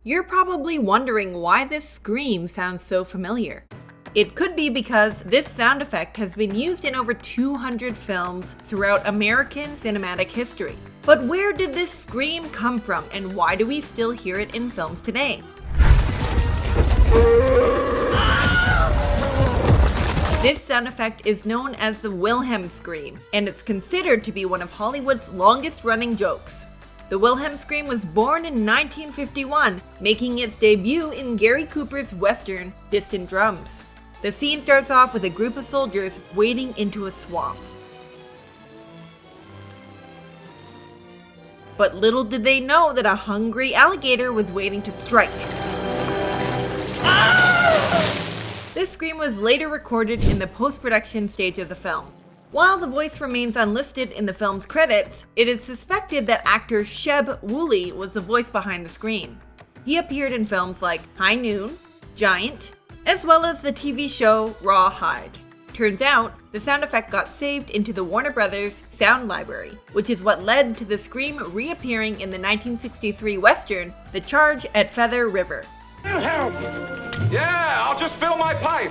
You're probably wondering why this scream sounds so familiar. It could be because this sound effect has been used in over 200 films throughout American cinematic history. But where did this scream come from, and why do we still hear it in films today? This sound effect is known as the Wilhelm scream, and it's considered to be one of Hollywood's longest-running jokes. The Wilhelm scream was born in 1951, making its debut in Gary Cooper's western, Distant Drums. The scene starts off with a group of soldiers wading into a swamp. But little did they know that a hungry alligator was waiting to strike. This scream was later recorded in the post-production stage of the film. While the voice remains unlisted in the film's credits, it is suspected that actor Sheb Wooley was the voice behind the scream. He appeared in films like High Noon, Giant, as well as the TV show Rawhide. Turns out, the sound effect got saved into the Warner Brothers sound library, which is what led to the scream reappearing in the 1963 western, The Charge at Feather River. Wilhelm! Yeah, I'll just fill my pipe!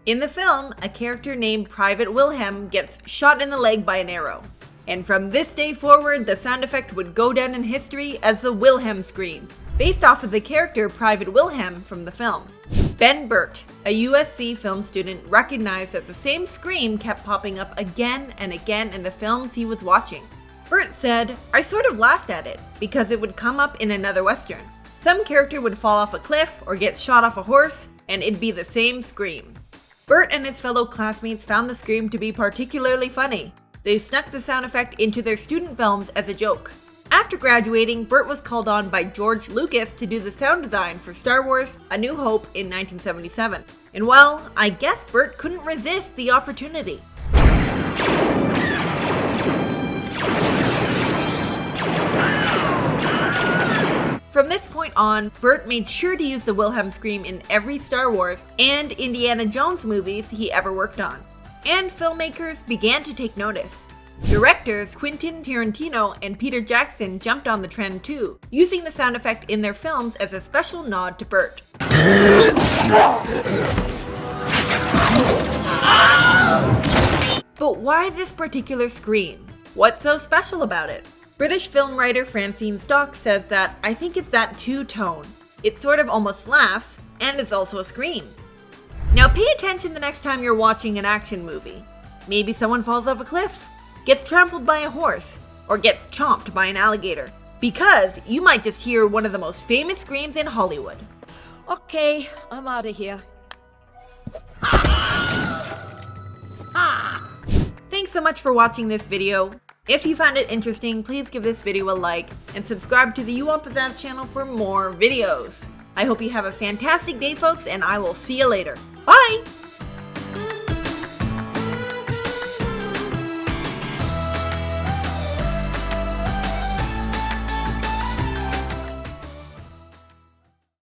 In the film, a character named Private Wilhelm gets shot in the leg by an arrow. And from this day forward, the sound effect would go down in history as the Wilhelm scream, based off of the character Private Wilhelm from the film. Ben Burt, a USC film student, recognized that the same scream kept popping up again and again in the films he was watching. Burt said, "I sort of laughed at it, because it would come up in another western. Some character would fall off a cliff or get shot off a horse, and it'd be the same scream." Burt and his fellow classmates found the scream to be particularly funny. They snuck the sound effect into their student films as a joke. After graduating, Burt was called on by George Lucas to do the sound design for Star Wars: A New Hope in 1977. And well, I guess Burt couldn't resist the opportunity. From this point on, Burt made sure to use the Wilhelm scream in every Star Wars and Indiana Jones movies he ever worked on. And filmmakers began to take notice. Directors Quentin Tarantino and Peter Jackson jumped on the trend too, using the sound effect in their films as a special nod to Burt. But why this particular scream? What's so special about it? British film writer Francine Stock says that, "I think it's that two-tone. It sort of almost laughs, and it's also a scream." Now pay attention the next time you're watching an action movie. Maybe someone falls off a cliff, gets trampled by a horse, or gets chomped by an alligator. Because you might just hear one of the most famous screams in Hollywood. Okay, I'm out of here. Thanks so much for watching this video. If you found it interesting, please give this video a like and subscribe to the You Want Pizzazz channel for more videos. I hope you have a fantastic day, folks, and I will see you later. Bye!